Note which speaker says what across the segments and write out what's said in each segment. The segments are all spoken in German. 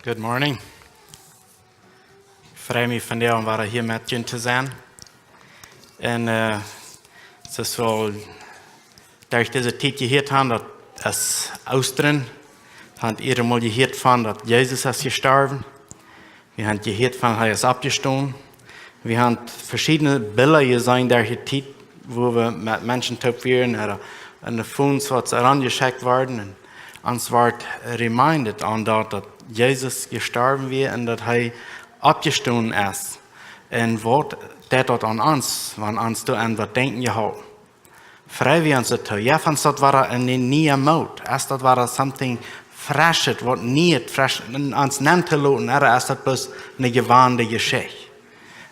Speaker 1: Good morning. Ik freue mich von dir, um hier mit Ihnen zu sein. Und es ist wohl, durch diese Zeit gehört haben, dass es Austern, haben ihr mal gehört von, dass Jesus ist gestorben. Wir haben gehört von, er ist abgestorben. Wir haben verschiedene Bilder gesehen, durch die Zeit, wo wir mit Menschen top werden, oder an den Funds, was herangeschickt worden. Und uns wird reminded an dort, dass Jesus gestorben wird und dass er abgestorben ist. Und was das dort an uns, wenn uns da an was denken gehabt. Frei wir uns das tun. Ja, von das war eine neue Mode. Erst das war something fresh, was nie fresh uns nennt zu lassen, oder erst das bloß eine gewohnte Geschichte.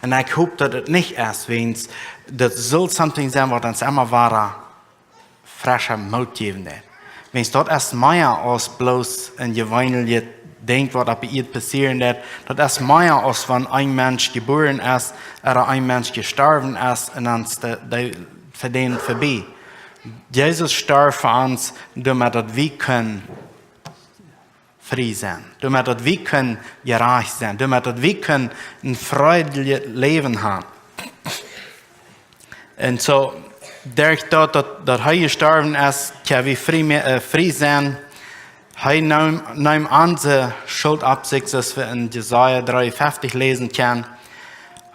Speaker 1: Und ich hoffe, dass es nicht erst, wenn es, das soll something sein, was uns immer war, frischer Mode geben wird. Wenn es dort erst mehr als bloß ein gewöhnliches denkt, was bei ihr passieren wird, das erst mehr als wenn ein Mensch geboren ist oder ein Mensch gestorben ist und dann für den vorbei. Jesus starb für uns, damit wir können frei sein, damit wir können gerecht sein, damit wir können ein freudiges Leben haben. Und so, durch das, dass er gestorben ist, können wir frei sein. Er nahm unsere Schuld ab sich, dass wir in Jesaja 53 lesen können.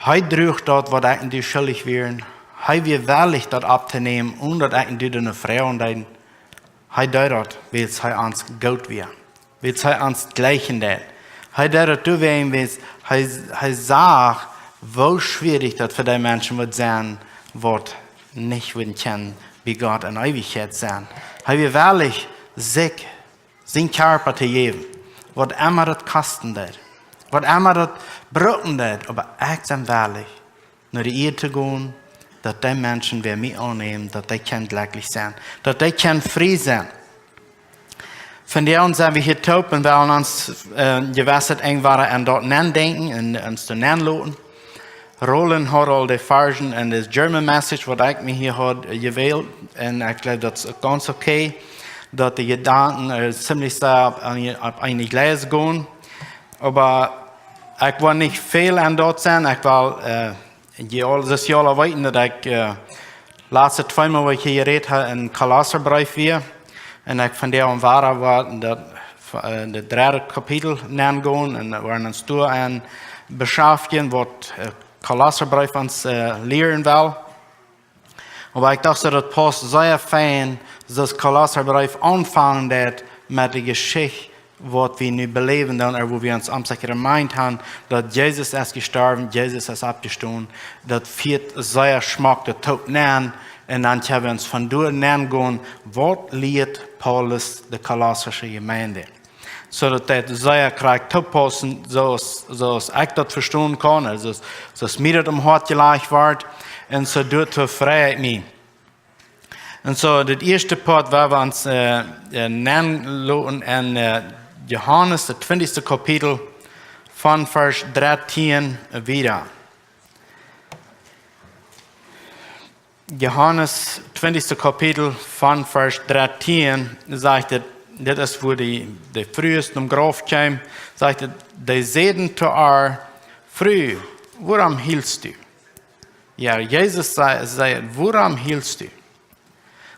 Speaker 1: Er trug dort, was eigentlich schuldig wären. Er wird willig, das abzunehmen, und dass eigentlich eine Frau und ein. Er dort, weil es uns gut wird. Weil es uns gleichen wird. Er dort, weil er sagt, wo schwierig das für die Menschen wird sein, wird nicht werden können, wie Gott in Ewigkeit sein. Er wird willig, sich sein Körper zu geben, was immer das kosten wird, was immer das brauchen wird, aber echt willig, nur die Ehe zu gehen, dass die Menschen, die mich annehmen, dass die können glücklich sein, dass die können frei sein. Von der uns sind wir hier taub und wollen uns gewässert irgendwann an dort denken und uns zu lassen. Roland hat all die Versen und das German Message, was ich mir hier habe gewählt, und ich glaube, das ist ganz okay, dass die Gedanken ziemlich sehr auf eine Gleis gehen. Aber ich will nicht viel an dort sein. Ich will das Jahr weiten, dass ich letzte zweimal, wo ich hier geredet habe, in Kolosser Brief war. Und ich von der war, das dritte Kapitel nennen gehen und wir uns da an beschäftigen, was Kolosser Brief uns lehren will. Aber ich dachte, das passt sehr fein, dass Kolosser Brief anfangen wird mit der Geschichte, was wir nun beleben, wo wir uns am sicher gemeint haben, dass Jesus ist gestorben, Jesus ist abgestorben, das wird sehr schmack der Tod nennen, und dann können wir uns von dort nennen gehen, was lehrt Paulus der kolossische Gemeinde. So dass das sehr korrekt passen, so ich das verstehen kann, also so es mir das im Hart gelegt wird, und so dort Freiheit mich. Und so, das erste Part, wo wir uns nennen lassen, in Johannes, das 20. Kapitel, von Vers 13 wieder. Johannes, 20. Kapitel, von Vers 13, sagt er, das ist, wo die frühesten im Graf kamen, sagt er, die sehen zu ihr, früh, woran hielst du? Ja, Jesus sagt, woran hielst du?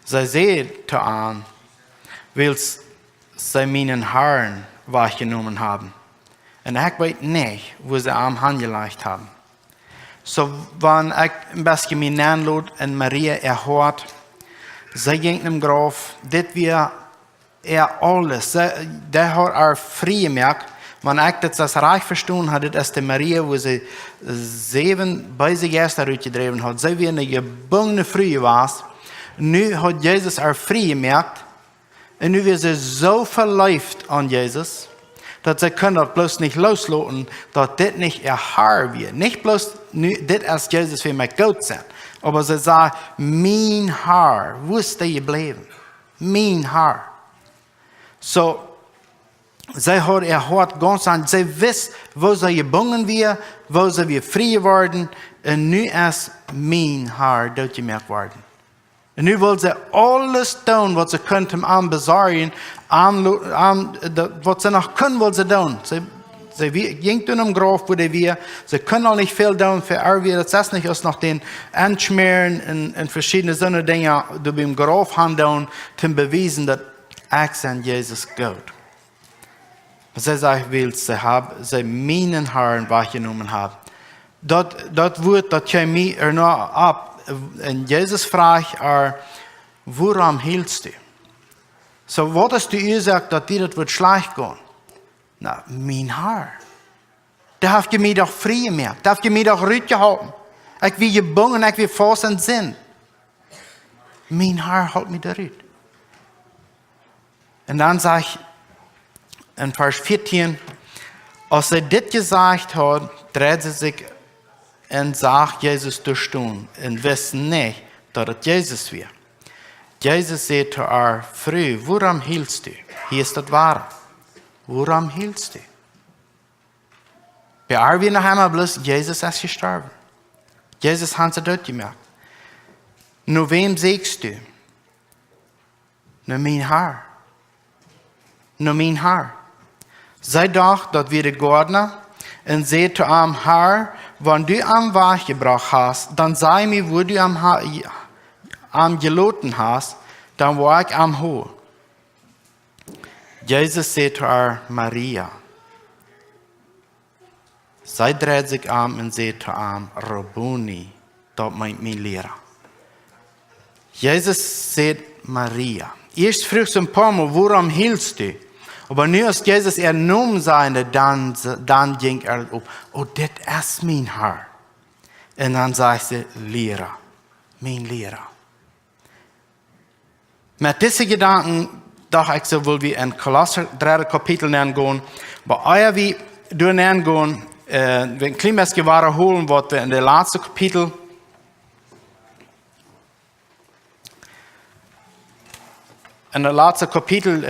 Speaker 1: Sie seht an, weil sie meinen Herrn wahrgenommen haben. Und ich weiß nicht, wo sie am Hand gelegt haben. So, wenn ich ein bisschen mein Nanlot und Maria erhört, sie ging im Grab, das wir alles, der hat frei gemerkt, wenn ich das reich verstanden habe, das ist die Maria, wo sie 7 bei sich erst durchgedreht hat, sie wie eine gebungene Frühe war. Nu hat Jesus frei gemerkt, und nu wird sie so verläuft an Jesus, dass sie können das bloß nicht loslassen, dass das nicht ihr Haar wird. Nicht bloß, das ist Jesus für mich gut sein, aber sie sagt, mein Haar, wo ist der geblieben? Mein Haar. So, sie hat ihr Hart ganz an, sie wisst, wo sie gebunden wird, wo sie wir frei geworden, und nu ist mein Haar durchgemerkt worden. Und nu will sie alles tun, was sie können, besorgen, was sie noch können, will sie tun. sie ging in einem Grab, wo wir, sie können auch nicht viel tun für Arwie, das ist nicht aus nach den Anschmieren und verschiedene so eine Dinge, die beim Grab handeln, zu beweisen, dass ich an Jesus Gott. Sie sagt, will sie haben, sie meinen Herrn wahrgenommen haben. Dat Wort, dat jij mij er nou ab. En Jesus fragt woran hielst du? So, wat is de oorzaak dat dit wordt slecht gaan? Nou, mijn Herr. Da heeft je mij toch vrij gemaakt. Da heeft je mij toch ruit gehouden. Ik wil je bang en ik wil vast en zin. Mijn Herr houdt mij eruit. En dan zegt in vers 14, als hij dit gezegd had, dreht ze zich en zag Jezus toestaan en wist niet dat het Jezus was. Jezus zei zu haar, Vrouw, waarom hielst du? Hier is het ware. Waarom hielst du? Bij haar weer nog einmal bloß, Jezus is gestorben. Jezus hat ze doodgemaakt. Nu wem zegst du? Nu mijn Herr. Nu mijn Herr. Zij dacht dat we de Gordner en zei zu hem, Herr, wenn du am Weg gebracht hast, dann sei mir, wo du am geloten hast, dann war ich am Hohe. Jesus zei zu haar, Maria. Zij dreht sich an und zei zu ihm, Rabboni, dat meint mein Lehrer. Jesus zei Maria. Eerst vroeg ze een paar Mal, waarom hielst du? Aber nu als Jesus ernommen seine, dann ging op, oh, dit is mijn Herr. En dan zei ze, Lehrer, mijn Lehrer. Met deze gedanken dacht ik zo, wil we in Kolosser 3 Kapitel neergaan. Maar als we door neergaan, we een klein beetje herholen wat we in de laatste Kapitel in het laatste Kapitel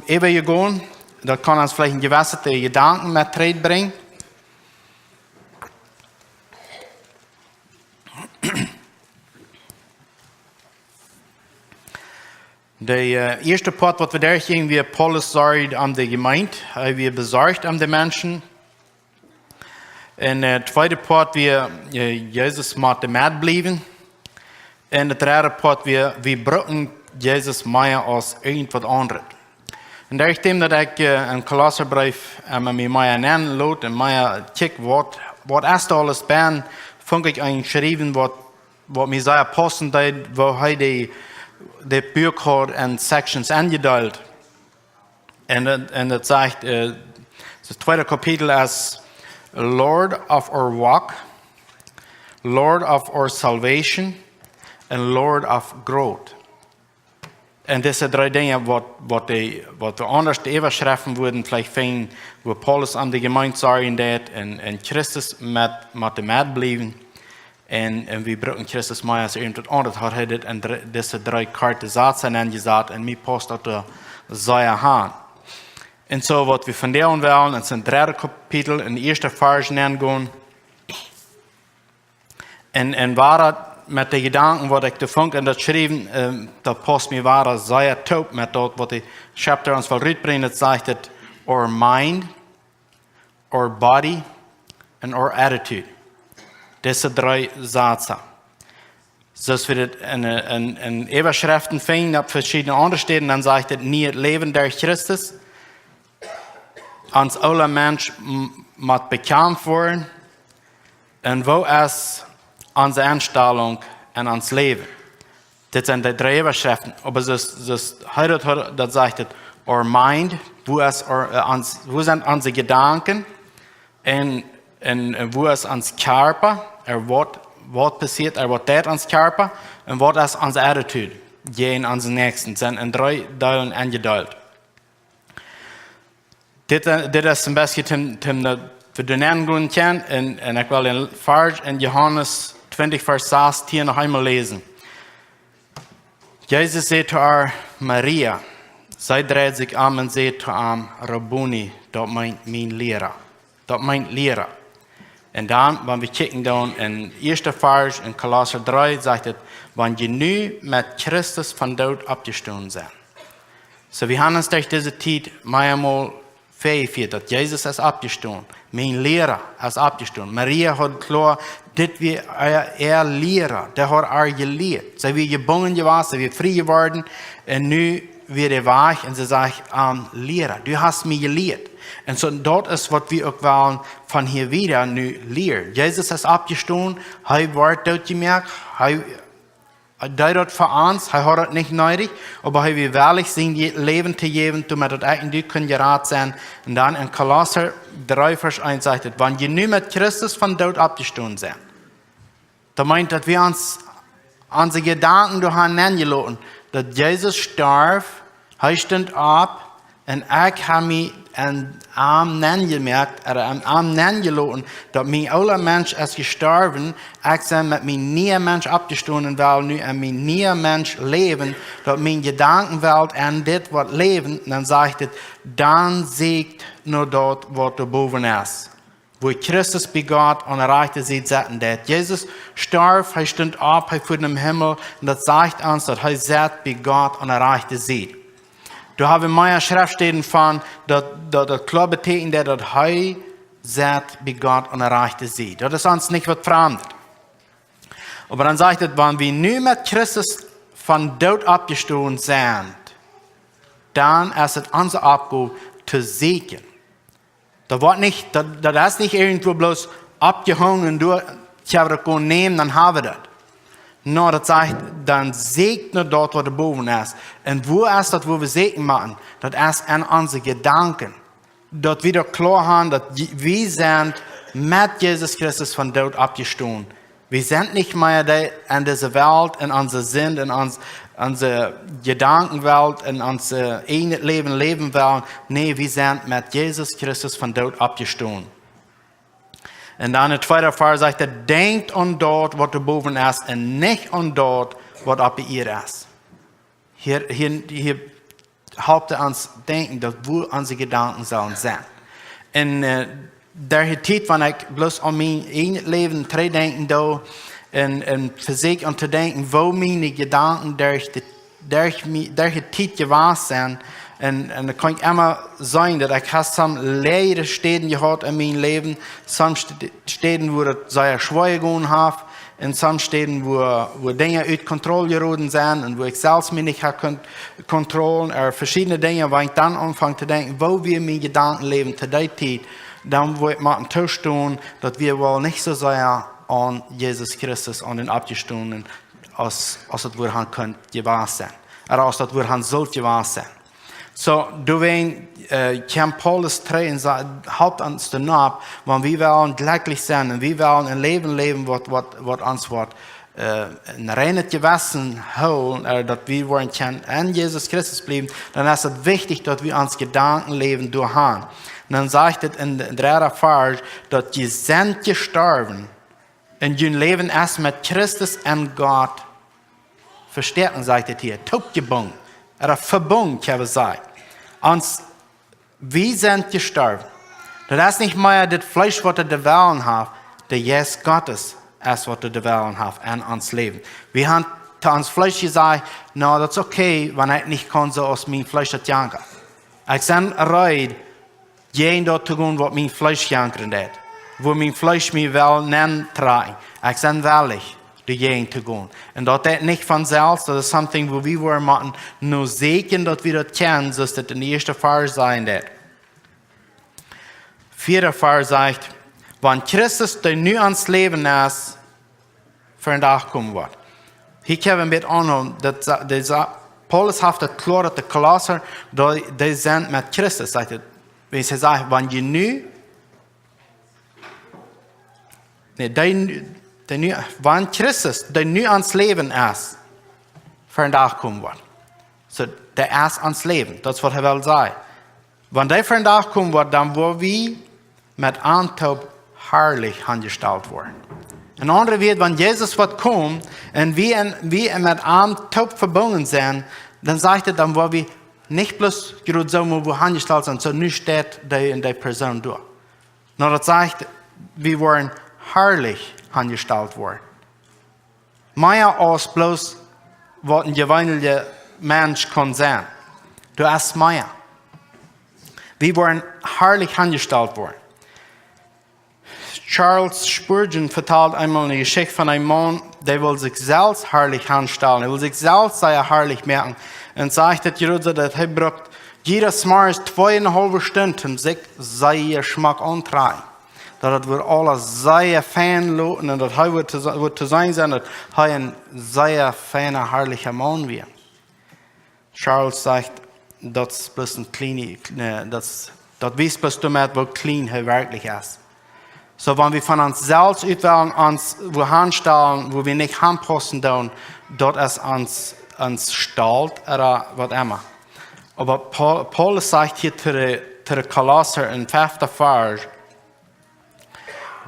Speaker 1: hebben gegaan. Dat kan ons vielleicht een gewisse gedanken met terecht brengen. De eerste part wat we daar gingen, wie Paulus zorgde aan de gemeente, hij weer bezorgd aan de mensen. En de tweede part, wie Jezus moet met blijven. En de derde part, wie brücken Jezus meer als irgendwas anderes. En daarom dat ik een Kolosserbrief met mij nennen laat en mij kijk wat is er alles bij, vond ik geschreven wat mij zeer passend deed, waar hij de boek had in sections aangedeeld. En dat zegt, het tweede kapitel is Lord of our walk, Lord of our salvation, and Lord of growth. En deze drie dingen wat we anders overschrijven worden, vielleicht fijn, waar Paulus aan de gemeente zeggen dat, en Christus met blijven. En we brücken Christus meer als irgendwas anderes, hat hij dit en deze drie kaarten zaten aangezet en mij past dat er zeer aan. En zo wat we van delen willen, het is een derde kapitel, in de eerste vers neergaan. En waar met de gedanken wat ik de vond en dat schreven, dat past me waar zeer top met dat wat de chapter ons wil uitbrengen. Het zegt dat our mind, our body and our attitude. Deze drie zaken. Zoals we het in Überschriften vinden op verschillende andere steden, dan zegt het niet het leven der Christus. Ons alle mens moet bekend worden. En wo is onze instelling en ons leven? Dit zijn de drie Überschriften. Maar zoals dat zegt het, our mind, wo zijn onze gedanken en wo is ons Körper, wat passiert, wat deed ons Körper, en wat is onze attitude, gegen onze nächsten, zijn in drie delen aangedeeld. Dit is een beetje te doen gaan, en ik wil een vers in Johannes 20 vers 16 nog eenmaal lezen. Jezus zei zu haar, Maria. Zij dreht zich aan en zei zu hem, Rabboni, dat meint mijn leraar. Dat meint leraar. En dan, wanneer we kijken dan in de eerste vers in Kolosser 3, zegt het, wanneer je nu met Christus van dood opgestaan bent. So we hebben ons durch deze tijd meermaal 45, dass Jesus ist abgestanden. Mein Lehrer ist abgestanden. Maria hat klar, das wie er Lehrer, der hat er gelehrt. Sie wird gebunden gewesen, sie wird frei geworden. Und nu wird er wach und sie sagt, Lehrer, du hast mich gelehrt. Und so dort ist, was wir auch wollen, von hier wieder nu lehren. Jesus ist abgestanden, er wird dort gemerkt, er hat für uns, er hat das nicht nötig, aber er will wirklich sein Leben zu geben, damit das eigentlich gerat sein. Und dann in Kolosser 3, Vers 1 sagt, wenn wir nur mit Christus von dort abgestanden sind, dann meint, dass wir uns unsere Gedanken durch ihn nennen, dass Jesus starb, er stand ab, und ich habe mich am gemerkt, am nennen, dass mein aller Mensch ist gestorben, ich bin mit mein neuer Mensch abgestanden, weil nu an mein neuer Mensch leben, dass mein Gedankenwelt an das, was leben, dann sagt es, dann siegt nur dort, was da oben ist. Wo Christus bei Gott und erreichte sie setzen dort. Jesus starb, er stand ab, er fuhr im Himmel, und das sagt uns, dass er sitzt bei Gott und erreichte sie. Du hast in meiner Schrift stehen von, dass klar betekent, dass er sitzt bei Gott und erreichte sie. Das ist uns nicht was Fremdes. Aber dann sagt es, wenn wir nur mit Christus von dort abgestanden sind, dann ist es unsere Aufgabe zu segnen. Das ist nicht irgendwo bloß abgehangen und du kannst nehmen, dann haben wir das. No, das sagt, dann segne dort, wo der Boden ist. Und wo ist das, wo wir segnen machen? Das ist an unsere Gedanken. Dort wieder klar haben, dass wir sind mit Jesus Christus von dort abgestanden. Wir sind nicht mehr in dieser Welt, in unserer Sinn, in unsere Gedankenwelt, in unser eigenes leben wollen. Nee, wir sind mit Jesus Christus von dort abgestanden. Und dann der zweite Vers sagt, denkt an dort, was da oben ist, und nicht an dort, was ab ihr ist. Hier hauptet uns denken, dass wo unsere Gedanken sollen sein. Und der Zeit, wenn ich bloß an mein eigenes Leben denken da, und Physik und zu denken, wo meine Gedanken durch die Zeit gewesen sind, und es kann immer sein, dass ich some leere Städten gehabt in meinem Leben, some Städten, wo es sehr schwer gegangen hat, und some Städten, wo Dinge aus Kontrolle geraten sind, und wo ich selbst mich nicht kontrollieren kann, verschiedene Dinge, wenn ich dann anfange zu denken, wo wir meine Gedanken leben zu der Zeit, dann will ich mal tun, dass wir wohl nicht so sehr an Jesus Christus, an den Abgestandenen, als das wir han könnt gewesen sein, oder als das wir han sollt gewesen sein. So, du weißt, kann Paulus 3 haupt uns dann ab, wenn wir wollen glücklich sein und wir wollen ein Leben leben, was uns ein reines Gewissen holen, dass wir wollen an Jesus Christus bleiben, dann ist es wichtig, dass wir uns Gedanken leben durch haben. Und dann sagt es in der dritten Vers, dass die sind gestorben und ihr Leben erst mit Christus und Gott verstärken, sagt es hier, topgebunden, oder verbunden, kann man sagen. Und wir sind gestorben. Das ist nicht mehr das Fleisch, was der Wellen hat, der Jesus Gottes ist, was der Wellen hat, an uns Leben. Wir haben zu uns Fleisch gesagt, no, das ist okay, wenn ich nicht kann, so aus meinem Fleisch das janken. Ich bin bereit, jeden dort zu gehen, was mein Fleisch janken hat. Wo mein Fleisch mich will nennen, tragen. Ich bin willig, dagegen zu gehen. Und das ist nicht von selbst, das ist something, wo wir machen, nur sehen, dass wir das kennen, so ist das in der ersten Vers sein wird. Vierter Vers sagt, wenn Christus der nu ans Leben ist, für ein Tag kommen wird. Hier können wir annehmen, dass Paulus hat das klar, dass die Kolosser, die sind mit Christus. Wenn sie sagt, wenn ihr nu, wenn Christus der nu ans Leben ist, für ein Tag kommen wird. So, der ist ans Leben, das ist, was er will sagen. Wenn der für ein Tag kommen wird, dann wollen wir mit Antaub herrlich angestellt werden. Ein anderer wird, wenn Jesus wird kommen und wir mit Antaub verbunden sind, dann sagt er, dann wollen wir nicht bloß gerade so, wo wir angestellt sind, so nicht steht in der Person durch. Nur das sagt, wir wollen herrlich angestellt worden. Mehr als bloß, was ein gewöhnlicher Mensch kann sein. Du hast mehr. Wir wollen herrlich angestellt worden. Charles Spurgeon vertelt einmal eine Geschichte von einem Mann, der will sich selbst herrlich anstellen. Er will sich selbst sehr herrlich merken. Und sagt, dass er braucht jedes Mal 2,5 Stunden, um sich seinen Geschmack anzutreiben. Dat wir alles sehr fein loten und dat hij wird zu sein sein, dass er ein sehr feiner, herrlicher Mann wird. Charles sagt, das ist bloß ein kleiner, das wisst bloß damit, wo klein er wirklich ist. So, wenn wir von uns selbst auswählen, uns wo hinstellen, wo wir nicht anpassen tun, dort ist uns stalt oder was immer. Aber Paulus sagt hier zu den Kolosser in 5. Vers,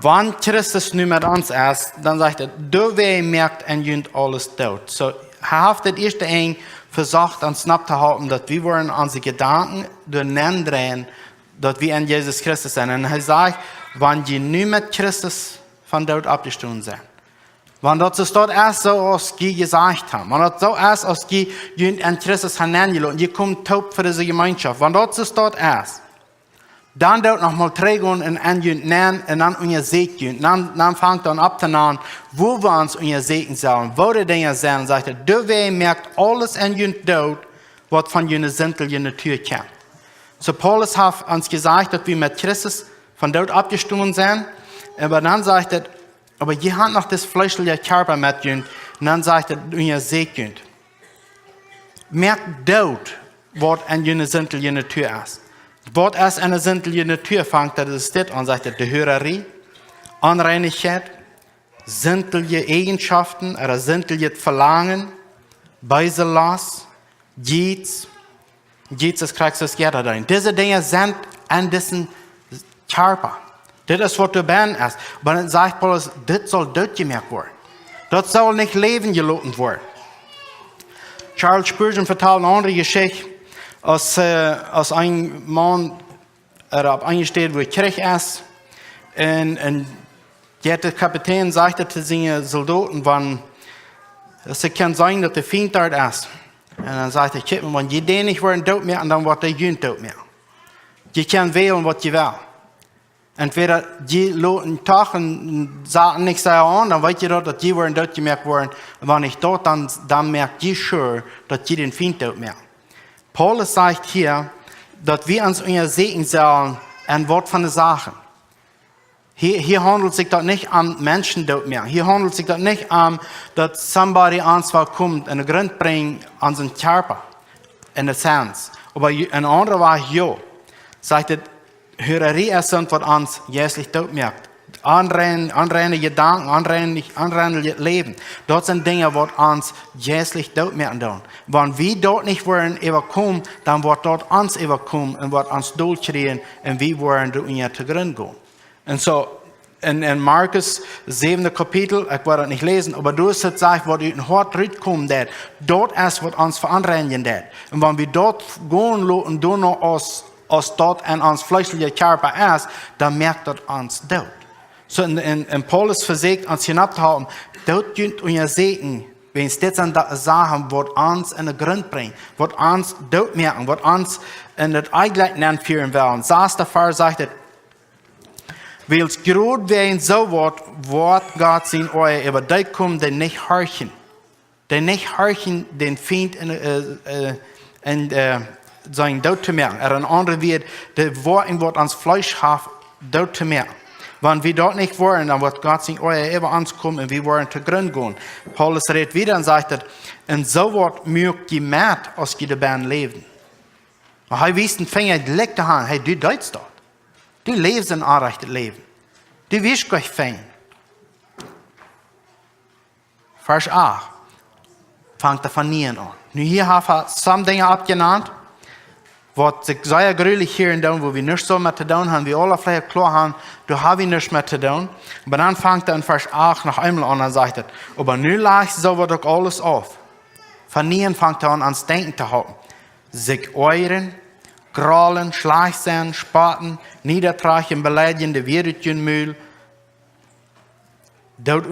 Speaker 1: wenn Christus nu mit uns ist, dann sagt er, du merkt en jünt alles dort. So, er hat das erste ein versucht, uns abzuhalten, dass wir wollen unsere Gedanken durcheinander, dass wir in Jesus Christus sind. Und er sagt, wenn die nu mit Christus von dort abgestoßen sind. Wenn das so dort erst so aus die gesagt haben, wenn das so erst aus die jünt in Christus hineingelegt, die kommen taub für diese Gemeinschaft. Wenn das so dort erst, dann dort noch mal trägen und anjünt nennen und dann unser Segen. Dann fängt dann ab zu nennen, wo wir uns unser Segen sollen, wo die Dinge sind, sagt er, du merkt alles anjünt dort, was von jener Sintel, jener Tür kommt. So Paulus hat uns gesagt, dass wir mit Christus von dort abgestimmt sind, aber dann sagt er, aber ihr habt noch das fleischliche Körper mitjünt, und dann sagt er, unser Segen. Merkt dort, was an jener Sintel, jener Tür ist. Wat als eine Sintel in der Tür fängt, das ist das und sagt, die Hörerie, Anreinigkeit, sintelige Eigenschaften, oder sintelige Verlangen, Beiselass, Jieds ist Christus Gerd rein. Diese Dinge sind an diesem Körper. Das ist, was du bist. Aber dann sagt Paulus, das soll dort gemerkt werden. Das soll nicht Leben geloten werden. Charles Spurgeon vertelt eine andere Geschichte, als ein Mann eingestellt, wo ich Kirche ist. Und der Kapitän sagte zu seinen Soldaten, es kann sein, dass der Feind dort ist. Und dann sagte er, wenn die den nicht wollen, dort mehr, und dann wird der Jünd dort mehr. Die können wählen, was die will. Entweder die loten Tag und sagen nichts an, dann weiß ihr dort, dass die wollen dort gemerkt werden. Und wenn ich dort, dann merkt die schon, dass die den Feind dort mehr. Paulus sagt hier, dass wir uns unser Segen sollen, ein Wort von der Sache. Hier handelt es sich doch nicht an Menschen dort mehr. Hier handelt es sich doch nicht an, dass somebody ansvar kommt und einen Grund bringt an seinen Körper, in der Sense. Aber ein anderer war ja, sagt er, Hörerie ist, was uns jährlich dort merkt. Anreine Gedanken, anreine Leben. Dort sind Dinge, die uns jährlich dort merken. Wenn wir dort nicht wollen überkommen, dann wird dort uns überkommen und wird uns durchkriegen und wir wollen durch ihn zu Grund gehen. Und so, in Markus 7. Kapitel, ich werde das nicht lesen, aber du hast gesagt, was in Hort rauskommt, dort ist, was uns veranreinigen. Und wenn wir dort gehen und du noch aus dort in uns fleischlicher Körper ist, dann merkt das uns dort. So in Paulus versucht uns hinabzuhalten, dort dient unser Segen, wenn es das an Sachen, was uns in den Grund bringt, was uns dort merken, was uns in das Eigentlichen anführen wollen. Saß der Fall sagt, weil es gerade werden so wird Gott sein euer, aber die kommen, die nicht horchen. Die nicht horchen, den Feind in sein dort zu merken. Ein anderer wird, der Wort ans Fleisch hat, dort zu merken. Wenn wir dort nicht wollen, dann wird Gott sein euer über uns kommen und wir wollen zu Grund gehen. Paulus redet wieder und sagt, und so wird mögt die Macht aus jeder Band leben. Und er wies den Finger, legt die Hand, hey, du deutst dort. Du lebst ein anrechtes Leben. Du wirst gleich fein. Vers 8 fängt er von Nieren an. Nun hier hat er some Dinge abgenannt, was sich sehr gründlich hier und da, wo wir nicht so mit zu tun haben, wir alle vielleicht klar haben, du hast nichts mit zu tun. Aber dann fängt er in Vers 8 noch einmal an und sagt, aber nun lag so wird doch alles auf. Von Nieren fängt er an, ans Denken zu halten. Sich euren, Grollen, Schleichsinn, Spaten, Niedertrachen, beleidigende Wirtchen, Müll. Dort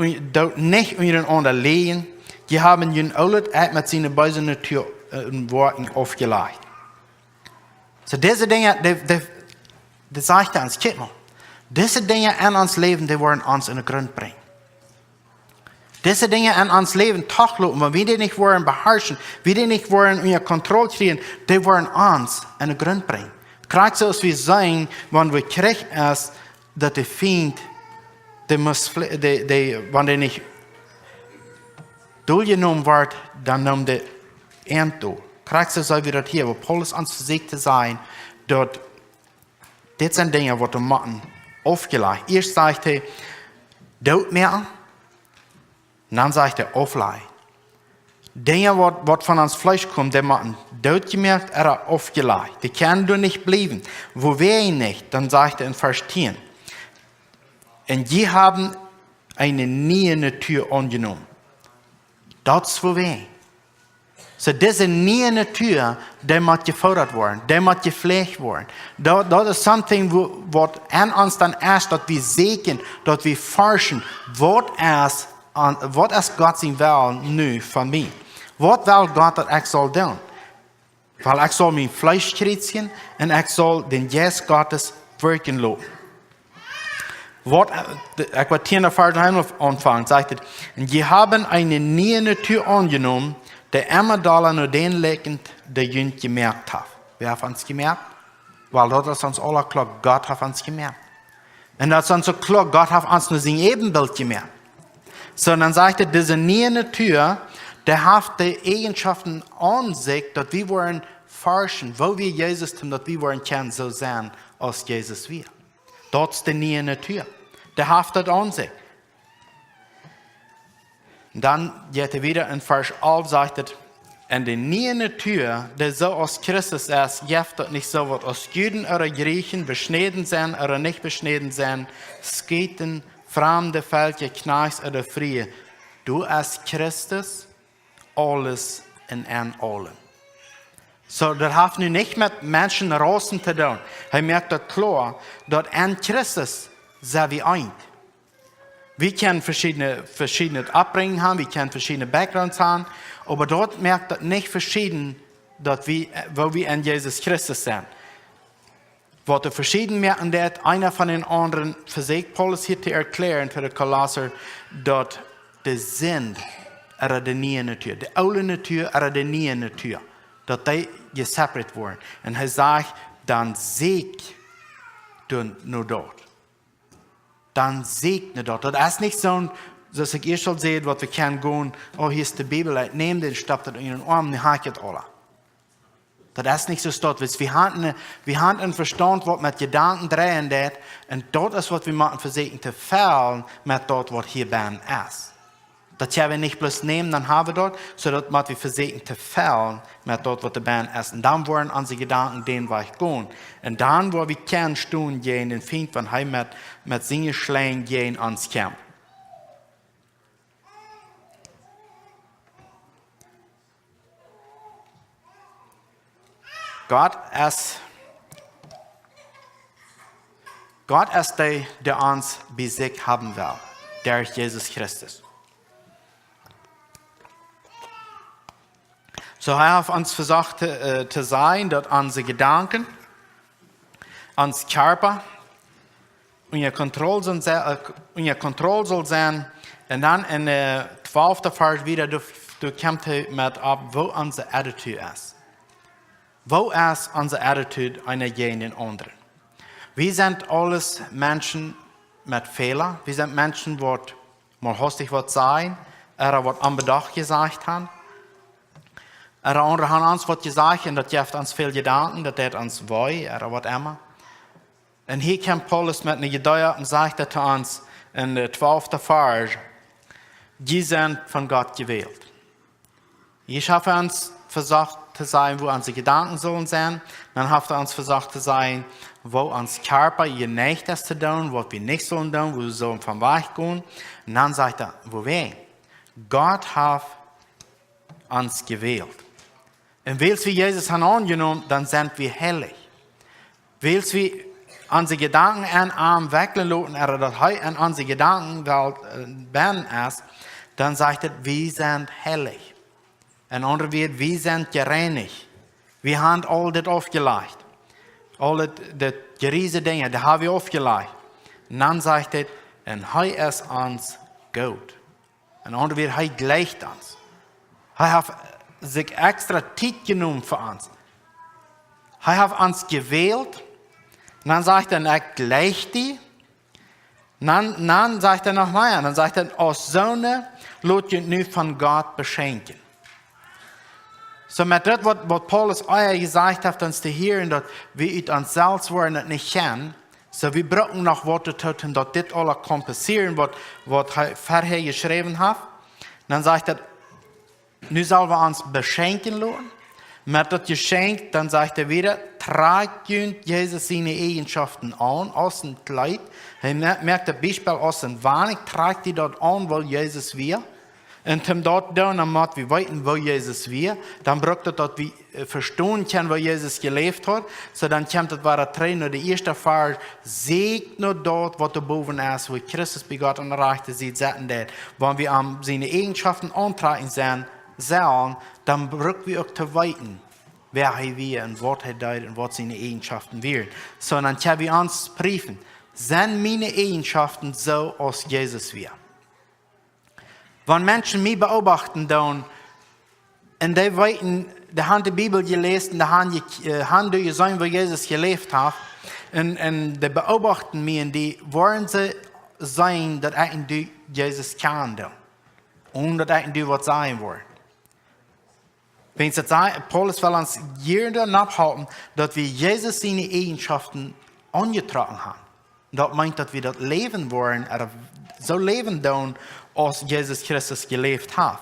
Speaker 1: nicht ihren unterlegen. Die haben ihn alles mit seinen bösen Natur Worten aufgelegt. So diese Dinge, Das sagt er uns, kijk mal. Diese Dinge in ons Leben, die wollen uns in den Grund bringen. Diese Dinge in ons Leben tachlopen, wenn wir die nicht wollen beherrschen, wir die nicht wollen unter Kontrolle kriegen, die wollen uns in den Grund bringen. Gerade so, als wir sagen, wenn wir kriegen ist, dass der Feind, wenn der nicht durchgenommen wird, dann nimmt der Ernte durch. Gerade so soll wir das hier, wo Paulus uns versucht zu sein, dort, das sind Dinge, die wir machen, aufgelegt. Erst sagt er, dort merken, und dann sagt er, aufleihen. Dinge, was von uns Fleisch kommt, die machen dort gemerkt, aufgelegt. Die können du nicht bleiben. Wo wir nicht, dann sagt er in Vers 10, und die haben eine neue Natur angenommen. Das ist wo wir. So diese neue Natur, die muss gefordert werden, die muss gepflegt werden. Das ist something, was an uns dann erst, dass wir sehen, dass wir forschen, was ist Gott sein Willen nu von mir? Was will Gott, dass ich soll tun? Weil ich soll mein Fleisch kreuzigen und ich soll den Geist Gottes wirken lassen. Ich werde hier in der Vers anfangen, sagt er, und die haben eine neue Natur angenommen, der immer da nur den legend, der jüngst gemerkt hat. Wer hat uns gemerkt? Weil das ist uns alle klar, Gott hat uns gemerkt. Und das ist uns so klar, Gott hat uns nur sein Ebenbild gemerkt. So, dann sagt er, diese neue Natur, der hat die Eigenschaften an sich, dass wir wollen forschen, wo wir Jesus tun, dass wir wollen können so sein, als Jesus will. Das ist die neue Natur. Der hat das an sich. Und dann geht er wieder in Vers 11, sagt er, und die neue Natur, der so aus Christus ist, gibt das nicht so, was aus Juden oder Griechen beschnitten sind oder nicht beschnitten sind, Sketen, fremde Völker, Knechts oder Frie. Du als Christus, alles in allen. So, das hat nu nicht mit Menschen Rassen zu tun. Er merkt das klar, dass in Christus sind wir eins. Wir können verschiedene Abbringen haben, wir können verschiedene Backgrounds haben, aber dort merkt das nicht verschieden, dass wo wir in Jesus Christus sind. Was die verschieden merken, dass einer von den anderen versucht, Paulus hier zu erklären für die Kolosser, dass die sind die neue Natur. Die alte Natur ist die neue Natur. Dass die gesepariert wurden. Und er sagt, dann segne du nur dort. Dann segne dort. Das ist nicht so, dass ich erst sehe, was wir können gehen, oh, hier ist die Bibel, nehm den, stoppt das in den Arm, dann haket alle. Das ist nicht so dort. Wir haben einen Verstand, was mit Gedanken drehen geht, und dort ist, was wir machen, versuchen zu fällen, mit dort, was hier bei uns ist. Das können wir nicht bloß nehmen, dann haben wir dort, sondern wir versuchen zu fällen, mit dort, was der Band ist. Und dann wollen unsere Gedanken den Weg gehen. Und dann, wo wir können, stehen gehen, den Feind, wenn er mit seinen Schlägen gehen, ans Camp. Gott ist der uns besiegt haben will, der ist Jesus Christus. So er hat uns versucht zu sein, dass unsere Gedanken, unser Körper unter Kontrolle soll sein. Und dann in der 12. Vers wieder, du kommst mit ab, wo unsere Attitude ist. Wo ist unsere Attitude einer gegen den anderen? Wir sind alles Menschen mit Fehlern. Wir sind Menschen, die mal hastig sein, oder was unbedacht gesagt haben. Oder andere haben uns was gesagt und das gibt uns viel Gedanken, das tut uns weh oder was immer. Und hier kommt Paulus mit einer Gedeihe und sagt zu uns in der 12. Vers, die sind von Gott gewählt. Ich habe uns versucht zu sein, wo unsere Gedanken sollen sein. Dann hat uns versucht zu sein, wo unser Körper ihr nicht ist zu tun, was wir nicht sollen tun, wo wir sollen vom Weg gehen. Und dann sagt er, wo wir? Gott hat uns gewählt. Und weil wir Jesus haben angenommen, dann sind wir heilig. Weil wir unsere Gedanken an Arm weglassen, oder dass er an unsere Gedanken ben ist, dann sagt er, wir sind heilig. Und andere wird, wir sind gereinigt. Wir haben all das aufgelegt. alle die geriese Dinge, die haben wir aufgelegt. Und dann sagt er, und hij ist uns gut. Und andere wird, hij gleicht uns. Er hat sich extra Zeit genommen für uns. Er hat uns gewählt. Und dann sagt er, er gleicht die. Dann sagt er noch mehr. Dann sagt er, aus Söhne, lot je nu von Gott beschenken. So mit das, was Paulus euer gesagt hat, uns zu hören, dass wir uns selbst wollen das nicht kennen, so wir brauchen noch Worte tun, dass das alles kompensieren, was er vorher geschrieben hat. Dann sagt er, nu sollen wir uns beschenken lassen. Mit das Geschenk, dann sagt er wieder, tragt Jesus seine Eigenschaften an, aus dem Kleid. Er merkt das Beispiel aus dem Wahrung, tragt die dort an, weil Jesus wir. Und wenn dort dann damit wir wissen, wo Jesus wir, dann braucht es dort wir verstehen können, wo Jesus gelebt hat. So dann kommt das wahre Trainer, der erste Fall, seht nur dort, was da oben ist, wo Christus bei Gott und erreichte sieht, setzen dort. Wenn wir seine Eigenschaften antragen sehen, dann brauchen wir auch zu wissen, wer er wir und was er tut und was seine Eigenschaften wären. So dann können wir uns prüfen, sind meine Eigenschaften so, als Jesus wir? Wenn Menschen mich beobachten, dann, und die weiten, die haben die Bibel gelesen, die haben gesehen, wo Jesus gelebt hat, und die beobachten mich, und die wollen sie sein, dass ich Jesus kann, und dass ich was sein wollen. Wenn sie sagen, Paulus will uns jeden abhalten, dass wir Jesus seine Eigenschaften angetragen haben. Das meint, dass wir das leben wollen, oder so leben wollen, als Jesus Christus gelebt hat.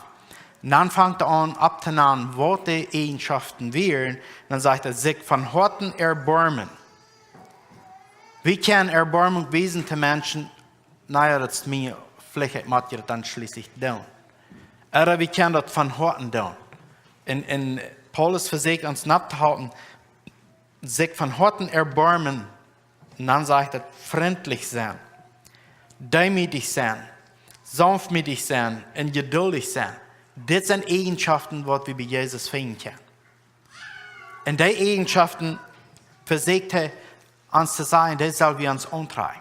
Speaker 1: Und dann fängt er an, abzunehmen, was die Eigenschaften wären. Dann sagt er, sich von Herzen erbarmen. Wie kann Erbarmung wesen zu Menschen? Naja, das ist mir, vielleicht macht ihr das dann schließlich tun. Oder wie kann das von Herzen tun? Und Paulus versucht uns abzuhalten, sich von Herzen erbarmen. Und dann sagt er, freundlich sein, demütig sein, sanftmütig sein und geduldig sein. Das sind Eigenschaften, die wir bei Jesus finden können. Und diese Eigenschaften versucht er uns zu sagen, das sollen wir uns antragen.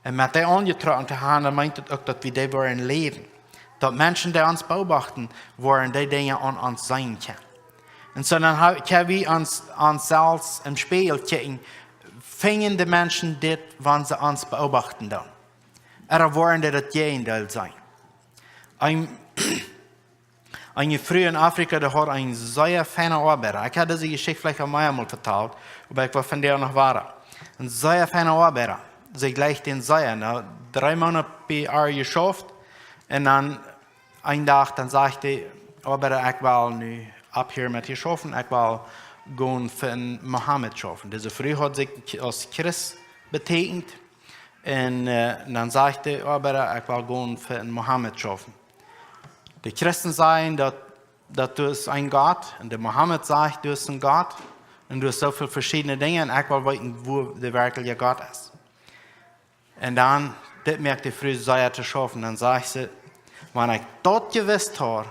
Speaker 1: Und mit der angetragen zu haben, meint es auch, dass wir die wollen leben. Dass Menschen, die uns beobachten, wollen die Dinge an uns sein können. Und so dann können wir uns selbst im Spiegel gucken, finden die Menschen das, wenn sie uns beobachten. Dann. Oder wollen die das Gegenteil sein? Eine früh in Afrika, der hat ein sehr feiner Arbeiter. Ich habe diese Geschichte vielleicht auch einmal vertalt, aber ich war von der noch wahr. Ein sehr feiner Arbeiter. Sie gleich den Seier. 3 Monate bei er geschafft. Und dann, ein Tag, dann sagte der Arbeiter, ich will nu ab hier mit dir schaffen, ich will gehen für Mohammed schaffen. Diese Früh hat sich als Christ betätigt. Und dann sagte der Arbeiter, ich will gehen für Mohammed schaffen. Die Christen sagen, dass du ist ein Gott. Und der Mohammed sagt, du bist ein Gott. Und du hast so viele verschiedene Dinge. Und ich will wissen, wo der wirkliche Gott ist. Und dann, das merkt die Früh sehr zu schaffen. Dann sagt sie, wenn ich das gewusst habe,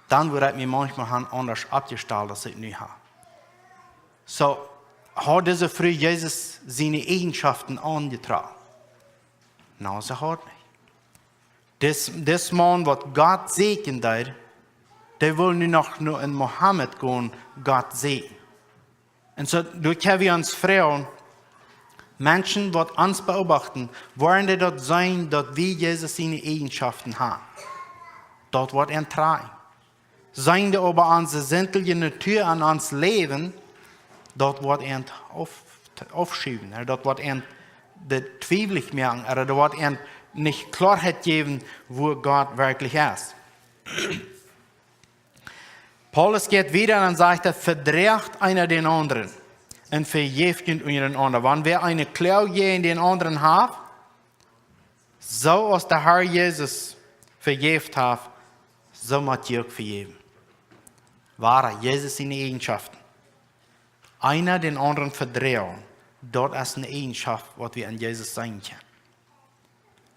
Speaker 1: dann würde ich mich manchmal anders abgestellt, als ich nicht habe. So, hat diese Früh Jesus seine Eigenschaften angetragen? Nein, sie hat nicht. Das Mann, was Gott segnet, der will nur in Mohammed gehen, Gott segnen. Und so, durch können wir uns fragen, Menschen, die uns beobachten, wollen die dort sein, dass wir Jesus seine Eigenschaften haben. Dort wird er tragen. Seien die aber unsere sinnliche Natur an uns leben, dort wird er aufschieben. Dort wird er zweifelig machen. Oder dort wird er nicht Klarheit geben, wo Gott wirklich ist. Paulus geht wieder und sagt, verdreht einer den anderen und vergebt einen anderen. Wenn wir eine Klau gegen den anderen haben, so als der Herr Jesus vergebt hat, so muss ihr auch vergeben. Wahre, Jesus seine Eigenschaften. Einer den anderen verdrehen, dort ist eine Eigenschaft, was wir an Jesus sein können.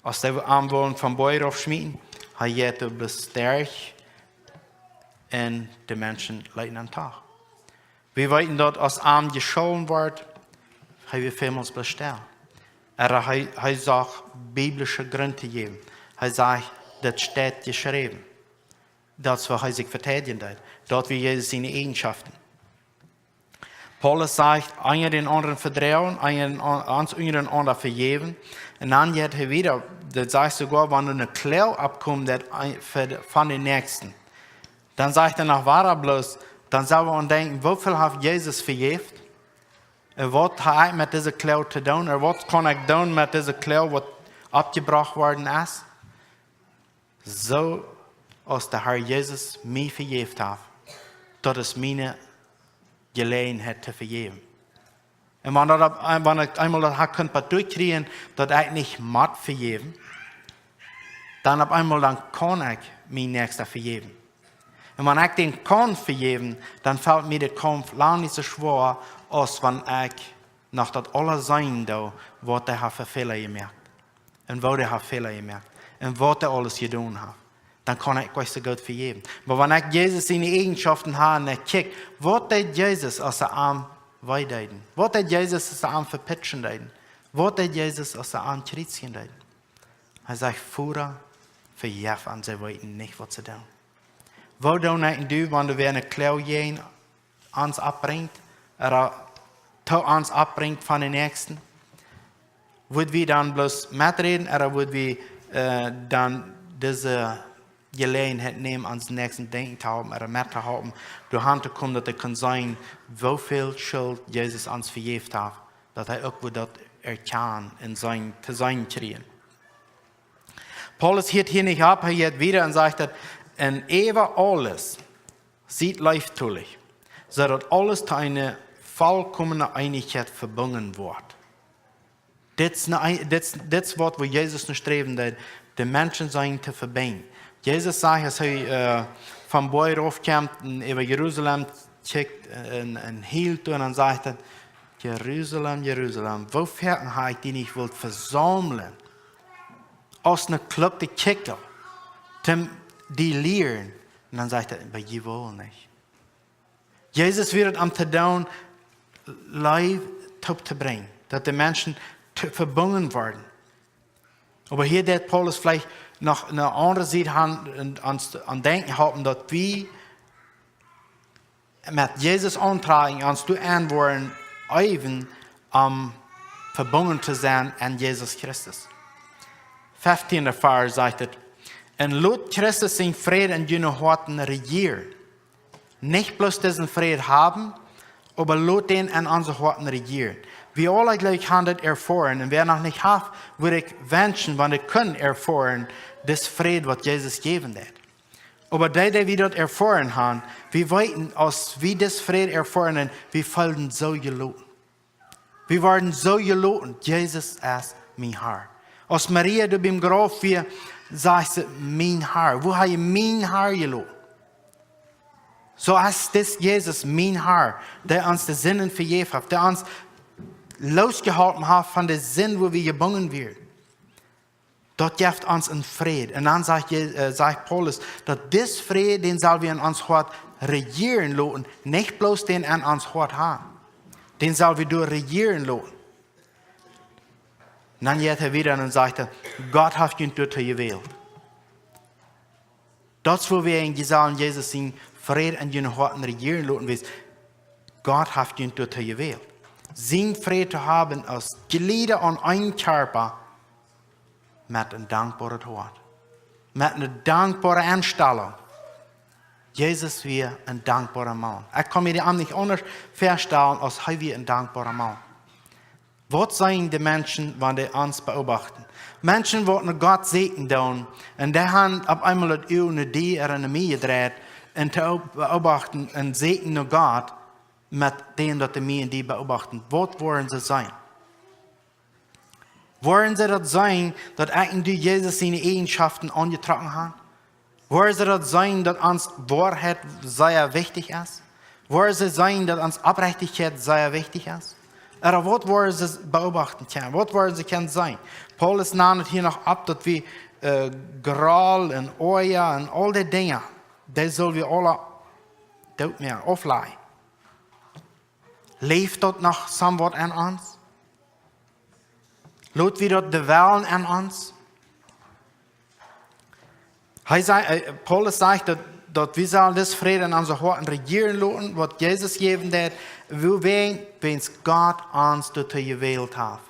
Speaker 1: Als wir wollen vom Beuer aufschmieden, hat jeder bestärkt und die Menschen leiden am Tag. Wir wissen dort, als Arm geschoren wird, Hij wil vielmals bestellen. Hij sagt biblische Gründe geben. Hij sagt, das steht geschrieben. Dat is waar hij zich verteidigen deed. Dat wie Jezus zijn Eigenschaften. Paulus sagt, einer den anderen vertrauen, anderen anderen vergeben. Und dann geht er wieder, das sagt sogar, wenn du eine Klau abkommst von den Nächsten. Dann sagt er nach Wara bloß, dann soll man denken, wofür hat Jesus vergeben? Wat hat mit dieser Klau zu tun? Was kann ich tun mit dieser Klau, was abgebracht worden ist? So, als der Herr Jesus mich vergeben hat, das ist meine Gelegenheit zu vergeben. Und wenn ich einmal das durchkriegen, dass ich nicht matt vergeben, dann kann ich mein Nächster vergeben. Und wenn ich den kann vergeben, dann fällt mir der Kampf lange nicht so schwer, als wenn ich nach das alles sein da, was der hat für Fehler gemerkt. Und wo der hat Fehler gemerkt. Und was der alles getan hat. Dann kann ich euch so gut vergeben. Aber wenn ich Jesus seine Eigenschaften habe und ich kicke, was tut Jesus, als er am Weideiden? Was tut Jesus, als er am Verpitchen deiden? Was tut Jesus, als er am Kritzchen deiden? Er sagt, Führer, verjef an, sie weiten nicht, was sie tun. Wo tun du, wenn du weer eine Klau ans abbringt, oder ans abbringt von den Nächsten? Würden wir dann bloß mitreden, oder würden wir dann diese Gelegenheit nehmen, ans nächsten Denken zu haben, oder mehr zu haben, durch Hand zu kommen, dass er kann sein, wie viel Schuld Jesus uns vergeben hat, dass er auch das erkannt in sein kriegen. Paulus hört hier nicht ab, er geht wieder und sagt, und über alles sieht leichttulich, so dass alles zu einer vollkommenen Einigkeit verbunden wird. Das ist, wo Jesus noch streben, die Menschen sein zu verbinden. Jesus sagt, als er vom Boi raufkommt und über Jerusalem checkt und hielt und dann sagt er, Jerusalem, Jerusalem, wofür habe ich die nicht wollt versammeln? Aus einer Club der Kicker, die lehren. Und dann sagt er, aber je wohl nicht. Jesus wird am Tadon live zu bringen, dass die Menschen verbunden werden. Aber hier wird Paulus vielleicht noch eine andere Seite an denken haben, dass wir mit Jesus antragen, als du antworten, even verbunden zu sein an Jesus Christus. 15. Vers sagt es, und lot Christus sein Frieden in jene Horten regieren. Nicht bloß diesen Frieden haben, aber lot den in unsere Horten regieren. Wir alle gleich haben das erfahren, und wer noch nicht hat, würde ich wünschen, wenn wir können erfahren, das Frieden, was Jesus geben wird. Aber die das erfahren haben, wir weiten, als wir das Frieden erfahren, wir fallen so geloten. Wir werden so geloten, Jesus ist mein Herr. Als Maria du beim Grab wir sagt sie, mein Herr. Wo habe ich mein Herr geloten? So ist das Jesus, mein Herr, der uns die Sinnen vergeben hat, der uns losgehalten hat von der Sinn, wo wir gebunden werden. Dort gibt uns einen Frieden. Und dann sagt Paulus, dass das Frieden, den soll wir in uns Hort regieren lassen, nicht bloß den an uns Hort haben. Den soll wir durch regieren lassen. Und dann geht er wieder und sagt, Gott hat ihn dort gewählt. Das, wo wir in gesagt Jesus sind, Frieden in den Horten regieren lassen, Gott hat ihn dort gewählt. Sein Frieden zu haben als Glieder an einen Körper mit einem dankbaren Hort. Mit einer dankbaren Einstellung. Jesus wie ein dankbarer Mann. Ich kann mir die nicht anders vorstellen, als er wie ein dankbarer Mann. Was sagen die Menschen, wenn die uns beobachten? Menschen, die Gott segnen tun, und die haben auf einmal das Öl in die oder in mir gedreht, und zu beobachten und segnen Gott mit denen, die mir und die beobachten. Was wollen sie sein? Wollen sie das sein, dass eigentlich Jesus seine Eigenschaften angetragen hat? Wollen sie das sein, dass uns Wahrheit sehr wichtig ist? Wollen sie sein, dass uns Abrechtigkeit sehr wichtig ist? Oder was wollen sie beobachten können? Was wollen sie können sein? Paulus nahm hier noch ab, dass wir Gral und Oja und all die Dinge, die sollen wir alle dort mehr aufleihen. Lebt dort noch somewhat an uns? Lot wir dort de Wellen an uns. Paulus sagt, dass wir sollen das Frieden in unser Herzen regieren lassen, was Jesus geben hat, wenn Gott uns dazu gewählt hat.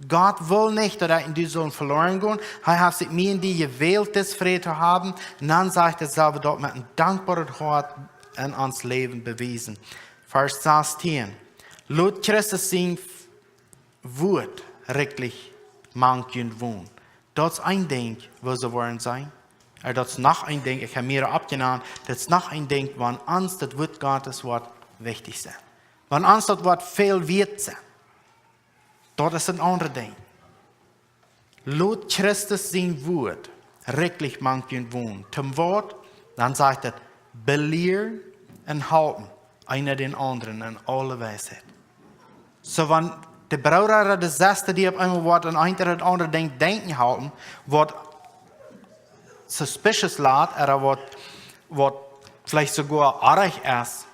Speaker 1: Gott will nicht, dass in die sollen verloren gehen. Er hat sich mir in die gewählt, das Frieden zu haben. Und dann sagt er selber dort mit einem dankbaren Hart in uns Leben bewiesen. Vers 16. Laut Christus sein Wort wirklich manchen wohnen. Dat is een ding wat ze worden zijn. Dat is nog een ding, ik heb meer opgenomen, dat is nog een ding, want ons dat woord Gottes wordt wichtig zijn. Want ons dat wordt veel waard zijn. Dat is een ander ding. Laat Christus zijn woord wirklich manchen wohnen. Zum Wort, dan zegt het, beleer en houden, einer den anderen in alle wijsheid. So, want de Bruder de zesde die op einmal wordt en einer het andere denken houden, wordt suspicious laat, wat vielleicht sogar arg ist,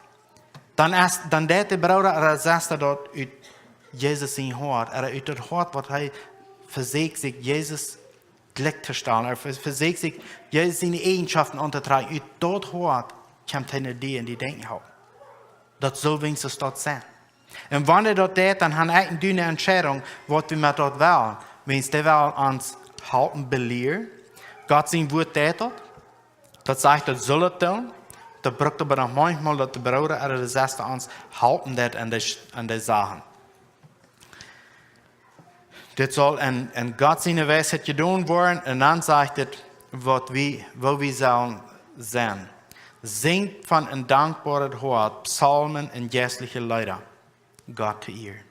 Speaker 1: dan deed de Bruder de zesde dat uit Jezus zijn hart, uit het hart wat hij verzegt zich Jezus gelijk te stellen, verzegt zich Jezus zijn eigenschaften aan te trekken, uit dat hart komt hij die en die denken houden. Dat zal wenigstens dat zijn. En wanneer dat deed, dan hebben we een dune entscheiding wat we met dat willen. Wens die wil ons houden beleer. God zijn woord deed dat. Dat zegt dat zullen het doen. Dat brengt aber nog manchmal dat de broeder en de zesde ons houden dat en de zaken. Dit zal in God zijn wijsheid gedaan worden. En dan zegt het wat we zullen zijn. Zingt van een dankbare hart, psalmen en geestelijke lieder. God te eer.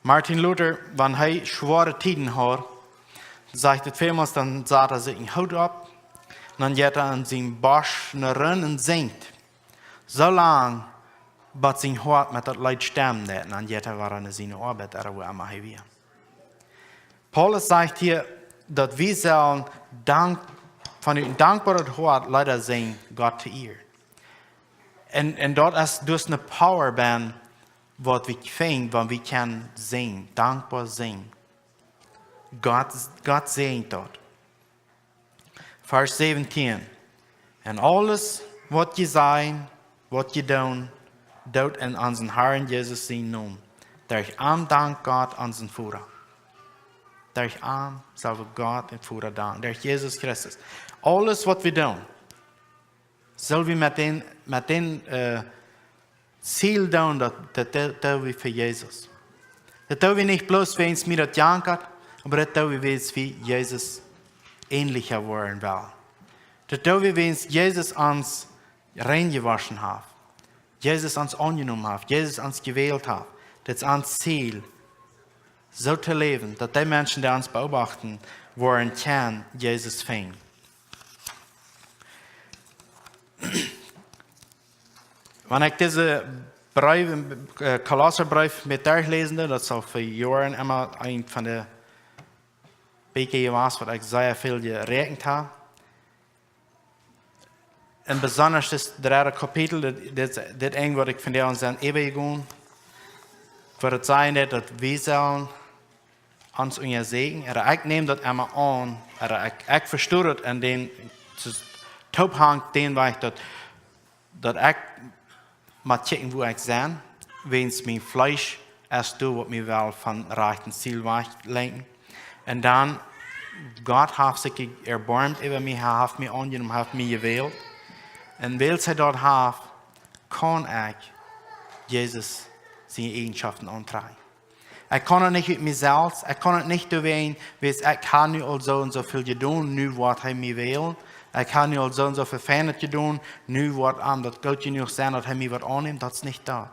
Speaker 1: Martin Luther, wanneer hij zware tijden had, zegt het veelmaals, dan zet hij zich een hout op, dan gaat hij aan zijn borst naar run en zingt. Zolang dat zijn hart met dat luid stem deed, dan gaat hij weer aan zijn arbeid, waar hij weer. Paulus zegt hier, dat we zullen van een dankbare hart leider zijn, God te eer. En dat is dus een power ben, wat we vinden, want we kunnen zingen, dankbaar zingen. God zegt dat. Vers 17. En alles wat je zijn, wat je doen, doet in onze Herrn Jezus zijn naam. Daarom dank God onze Vader. Daarom zal we God en Vader danken. Door Jezus Christus. Alles wat we doen, zullen we met den Ziel doen, dat doen we voor Jezus. Dat doen we niet bloos wens mir dat jankert, maar dat doen we wens wie Jezus ähnlicher worden wil. Dat doen we wens Jezus ons rein gewaschen heeft. Jezus ons aangenomen heeft. Jezus ons gewählt heeft. Dat is ons Ziel. Zo te leven, dat die mensen die ons beobachten, worden kan Jezus vinden. Wanneer ik deze Kolosserbrief met durchlezen, dat is al voor jaren immer een van de weken was, wat ik zeer veel gerekend heb. En besonders het derde kapitel, dit eng wat ik van ons aan eeuwig gaan. Voor het zijn dat we zullen ons zegen. Ik neem dat immer aan. Ik verstoor het en den tophang den waar ik dat ik maar checken wo ik zijn. Wens mijn vlees is doe wat mij wel van rechten ziel lenken. En dan, God heeft zich erbarmd over mij, hij heeft mij aangenomen, hij heeft mij gewählt. En wil hij dat heeft, kan ik Jezus zijn eigenschappen aantrekken. Ik kan het niet uit mezelf, ik kan het niet doen, wees ik ga nu al zo en zoveel gedaan, nu wat hij mij wil. Ik ga nu al zo en zoveel fijnheid doen, nu wat aan dat God je nog zijn dat hij mij wat aanneemt, dat is niet dat.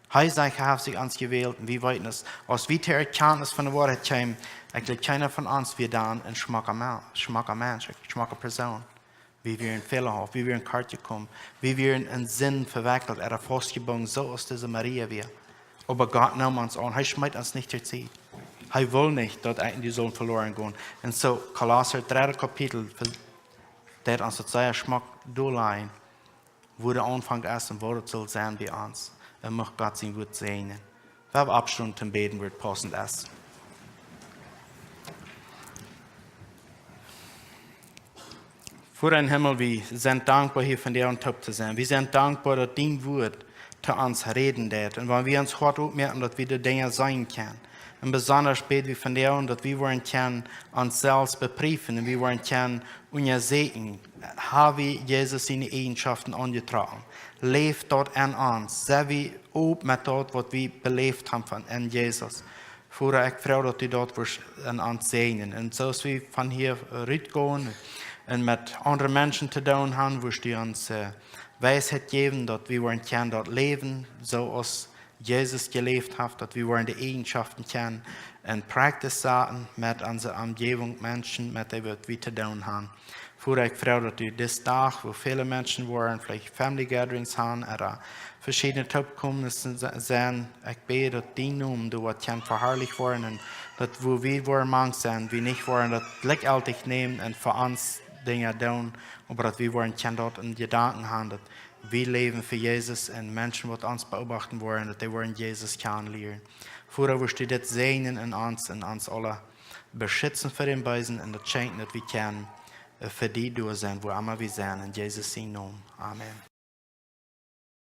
Speaker 1: Hij zegt, hij heeft zich ons gewählt, en wie weten het. Als we ter erkennis van de waarheid komen, ik denk keiner van ons weer dan een schmakke mens, een schmakke persoon. Wie weer een fehler heeft, wie weer een kaartje komt, wie weer een zin verwikkeld, vastgebonden, zoals deze Maria weer. Aber Gott nahm uns an, hij schmeidt ons niet terzijde. Hij wil niet dat die zoon verloren gaan. En zo, Kolosser, 3. kapitel, dat ons het zeer schmak doorleiden, wo der Anfang ist und wo das soll sein bei uns. Und möchte Gott sein Wort segnen. Wir haben Abstand zum Beten, wird passend ist. Vor den Himmel, wir sind dankbar, hier von dir und top zu sein. Wir sind dankbar, dass dein Wort zu uns reden wird. Und wenn wir uns hart aufmerken, dass wir die Dinge sein können. Und besonders beten wir von dir und dass wir wollen können uns selbst beprüfen und wir wollen können unser Segen. Haben wir Jesus seine Eigenschaften angetragen. Lebt dort an uns. Sei wir ob mit dort, was wir belebt haben von in Jesus. Vorher ich frage, dass du dort an uns segnen. Und so als wir von hier rausgehen und mit anderen Menschen zu tun haben, wo die uns Weisheit geben, dass wir wollen können dort leben, so als Jesus gelebt hat, dass wir wollen die Eigenschaften kennen und Praxis sagen mit unserer Umgebung, Menschen, mit denen wir zu tun haben. Vorher ich frage, dass du das Tag, wo viele Menschen waren, vielleicht Family Gatherings haben oder verschiedene Topkommnisse sind, ich bete, dass die Namen, du was verherrlicht worden und dass wo wir waren, manch sind, wir nicht wollen, das gleichzeitig nehmen und für uns Dinge tun, aber dass wir wollen, dort in Gedanken haben, dass wir leben für Jesus und Menschen, die uns beobachten wollen, dass die wollen Jesus kennenlernen. Vorher wirst du das segnen in uns alle beschützen für den Beisen und das schenken, dass wir können für die durch sein, wo immer wir sind. In Jesus' Namen. Amen.